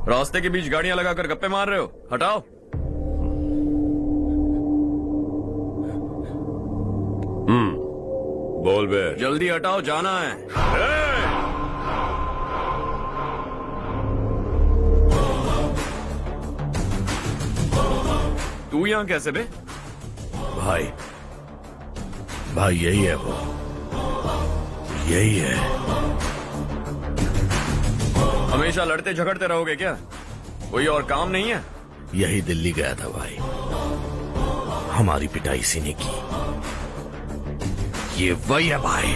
रास्ते के बीच गाड़ियां लगाकर गप्पे मार रहे हो, हटाओ। बोल बे। जल्दी हटाओ, जाना है। तू यहाँ कैसे बे? भाई भाई यही है वो, यही है। हमेशा लड़ते झगड़ते रहोगे क्या? कोई और काम नहीं है? यही दिल्ली गया था भाई, हमारी पिटाई इसी ने की। ये वही है भाई।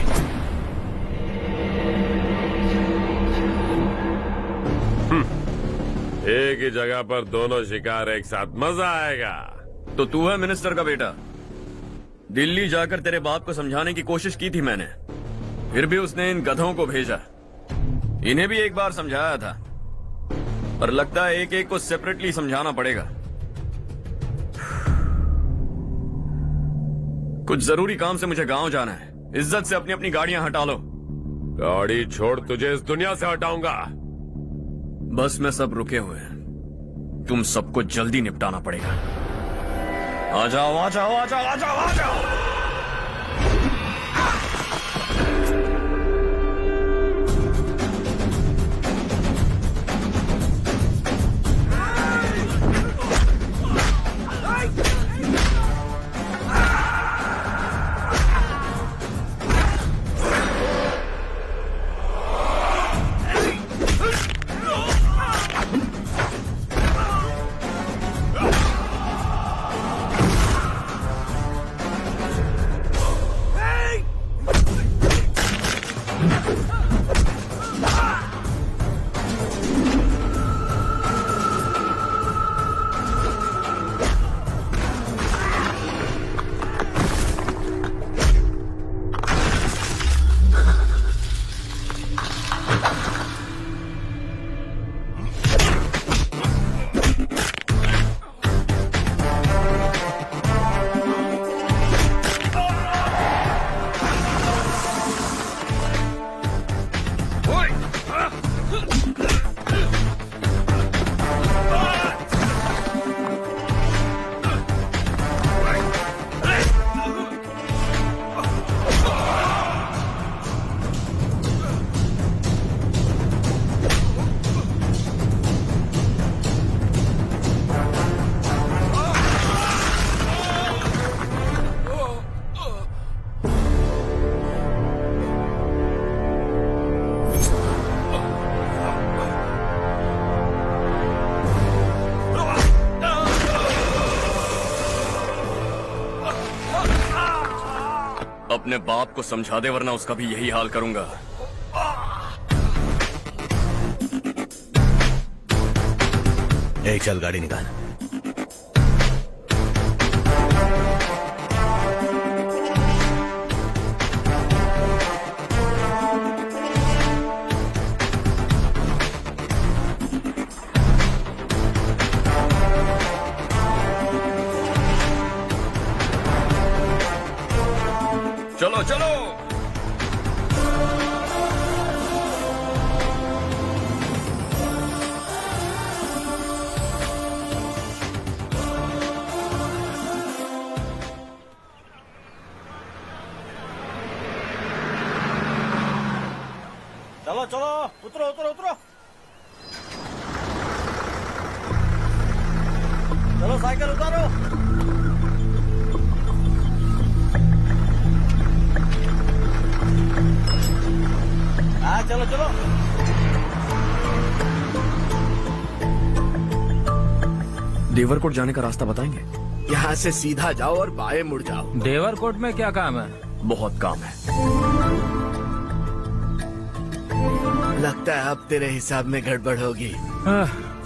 एक ही जगह पर दोनों शिकार एक साथ, मजा आएगा। तो तू है मिनिस्टर का बेटा? दिल्ली जाकर तेरे बाप को समझाने की कोशिश की थी मैंने, फिर भी उसने इन गधों को भेजा। इन्हें भी एक बार समझाया था, पर लगता है एक एक को सेपरेटली समझाना पड़ेगा। कुछ जरूरी काम से मुझे गांव जाना है। इज्जत से अपनी अपनी गाड़ियां हटा लो। गाड़ी छोड़, तुझे इस दुनिया से हटाऊंगा। बस में सब रुके हुए हैं, तुम सबको जल्दी निपटाना पड़ेगा। आ जाओ आ जाओ आ जाओ आ जाओ आ जाओ। अपने बाप को समझा दे, वरना उसका भी यही हाल करूंगा। चल गाड़ी निकाल। चलो चलो। चलो चलो, उतरो उतरो उतरो। चलो साइकिल उतारो। हाँ चलो चलो। देवरकोट जाने का रास्ता बताएंगे? यहाँ से सीधा जाओ और बाएं मुड़ जाओ। देवरकोट में क्या काम है? बहुत काम है। लगता है अब तेरे हिसाब में गड़बड़ होगी।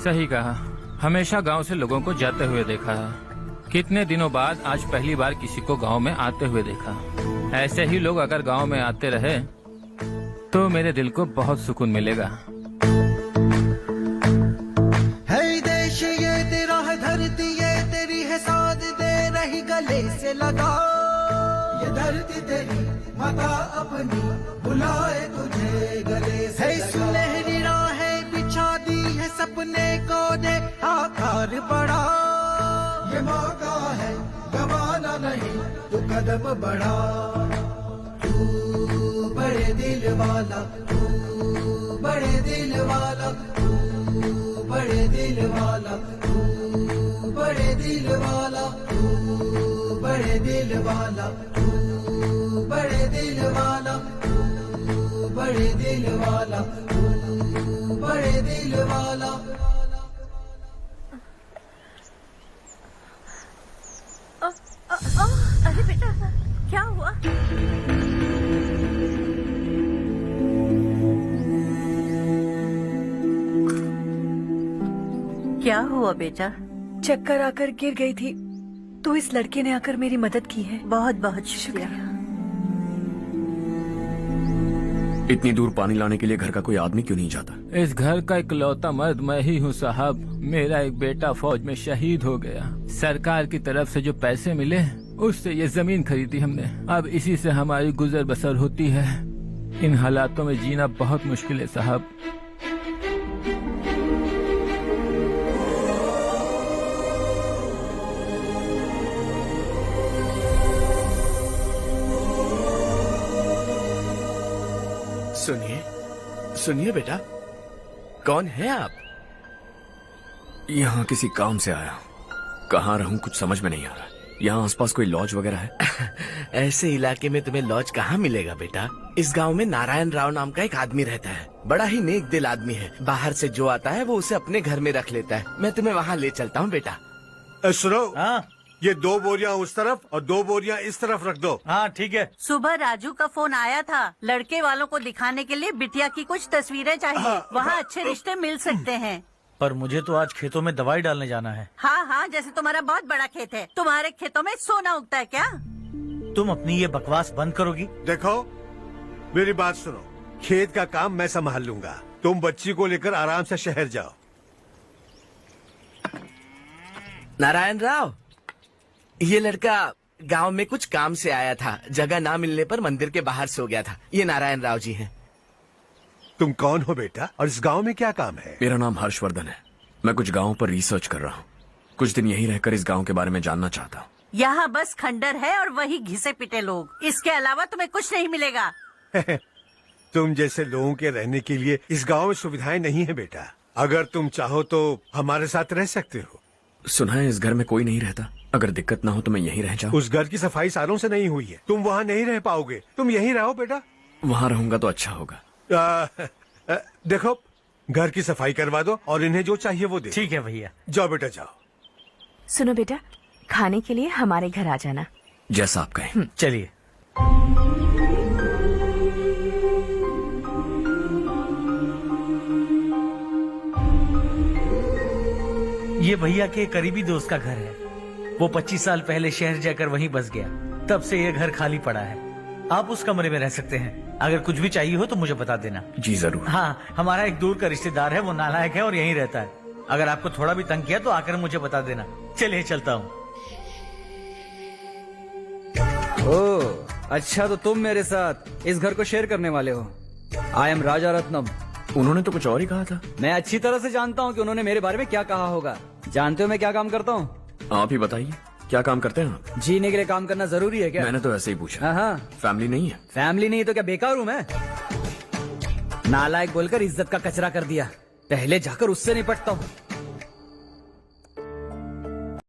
सही कहा। हमेशा गांव से लोगों को जाते हुए देखा है, कितने दिनों बाद आज पहली बार किसी को गांव में आते हुए देखा। ऐसे ही लोग अगर गांव में आते रहे तो मेरे दिल को बहुत सुकून मिलेगा। है देश ये तेरा है, धरती ये तेरी है, साथ दे रही गले से लगा। ये धरती तेरी माता अपनी बुलाए तुझे गले से। सुनहरी राहें बिछा दी है सब अपने को दे आकार बढ़ा, ये मौका है गवाना नहीं, तू कदम बढ़ा। तू बड़े दिल वाला, तू बड़े दिल वाला, तू बड़े दिल वाला, तू बड़े दिल वाला, तू बड़े दिल वाला, तू बड़े दिल वाला, तू बड़े दिल वाला, तू बड़े दिल वाला। अरे बेटा क्या हुआ? क्या हुआ बेटा? चक्कर आकर गिर गई थी तो इस लड़के ने आकर मेरी मदद की है। बहुत बहुत शुक्रिया। इतनी दूर पानी लाने के लिए घर का कोई आदमी क्यों नहीं जाता? इस घर का इकलौता मर्द मैं ही हूँ साहब। मेरा एक बेटा फौज में शहीद हो गया। सरकार की तरफ से जो पैसे मिले उससे ये जमीन खरीदी हमने। अब इसी से हमारी गुजर बसर होती है। इन हालातों में जीना बहुत मुश्किल है साहब। सुनिए सुनिए बेटा, कौन है आप? यहाँ किसी काम से आया। कहाँ रहूं कुछ समझ में नहीं आ रहा। यहाँ आसपास कोई लॉज वगैरह है? ऐसे इलाके में तुम्हें लॉज कहाँ मिलेगा बेटा? इस गांव में नारायण राव नाम का एक आदमी रहता है। बड़ा ही नेक दिल आदमी है। बाहर से जो आता है वो उसे अपने घर में रख लेता है। मैं तुम्हें वहाँ ले चलता हूँ बेटा। सुनो, हाँ ये 2 बोरियां उस तरफ और 2 बोरियां इस तरफ रख दो। हाँ ठीक है। सुबह राजू का फोन आया था। लड़के वालों को दिखाने के लिए बिटिया की कुछ तस्वीरें चाहिए। वहाँ अच्छे रिश्ते मिल सकते हैं। पर मुझे तो आज खेतों में दवाई डालने जाना है। हाँ हाँ, जैसे तुम्हारा बहुत बड़ा खेत है। तुम्हारे खेतों में सोना उगता है क्या? तुम अपनी ये बकवास बंद करोगी? देखो मेरी बात सुनो, खेत का काम मैं संभाल लूंगा। तुम बच्ची को लेकर आराम से शहर जाओ। नारायण राव, ये लड़का गांव में कुछ काम से आया था। जगह ना मिलने पर मंदिर के बाहर सो गया था। ये नारायण राव जी हैं। तुम कौन हो बेटा और इस गांव में क्या काम है? मेरा नाम हर्षवर्धन है। मैं कुछ गाँव पर रिसर्च कर रहा हूँ। कुछ दिन यहीं रहकर इस गाँव के बारे में जानना चाहता हूँ। यहाँ बस खंडर है और वही घिसे पिटे लोग। इसके अलावा तुम्हें कुछ नहीं मिलेगा। तुम जैसे लोगों के रहने के लिए इस गांव में सुविधाएं नहीं है बेटा। अगर तुम चाहो तो हमारे साथ रह सकते हो। सुना है इस घर में कोई नहीं रहता। अगर दिक्कत ना हो तो मैं यहीं रह जाऊँ। उस घर की सफाई सालों से नहीं हुई है। तुम वहाँ नहीं रह पाओगे। तुम यहीं रहो बेटा। वहाँ रहूंगा तो अच्छा होगा। देखो, घर की सफाई करवा दो और इन्हें जो चाहिए वो दे। ठीक है भैया। जाओ बेटा जाओ। सुनो बेटा, खाने के लिए हमारे घर आ जाना। जैसा आप कहें। चलिए। ये भैया के करीबी दोस्त का घर है। वो 25 साल पहले शहर जाकर वहीं बस गया। तब से ये घर खाली पड़ा है। आप उस कमरे में रह सकते हैं। अगर कुछ भी चाहिए हो तो मुझे बता देना। जी जरूर। हाँ, हमारा एक दूर का रिश्तेदार है। वो नालायक है और यहीं रहता है। अगर आपको थोड़ा भी तंग किया तो आकर मुझे बता देना। चलिए चलता हूँ। ओह अच्छा, तो तुम मेरे साथ इस घर को शेयर करने वाले हो। आई एम राजा रत्नम। उन्होंने तो कुछ और ही कहा था। मैं अच्छी तरह से जानता हूँ कि उन्होंने मेरे बारे में क्या कहा होगा। जानते हो मैं क्या काम करता हूँ? आप ही बताइए, क्या काम करते हैं आप? जीने के लिए काम करना जरूरी है क्या? मैंने तो ऐसे ही पूछा। हाँ, फैमिली नहीं है? फैमिली नहीं तो क्या बेकार हूँ मैं? नालायक बोलकर इज्जत का कचरा कर दिया। पहले जाकर उससे निपटता हूँ।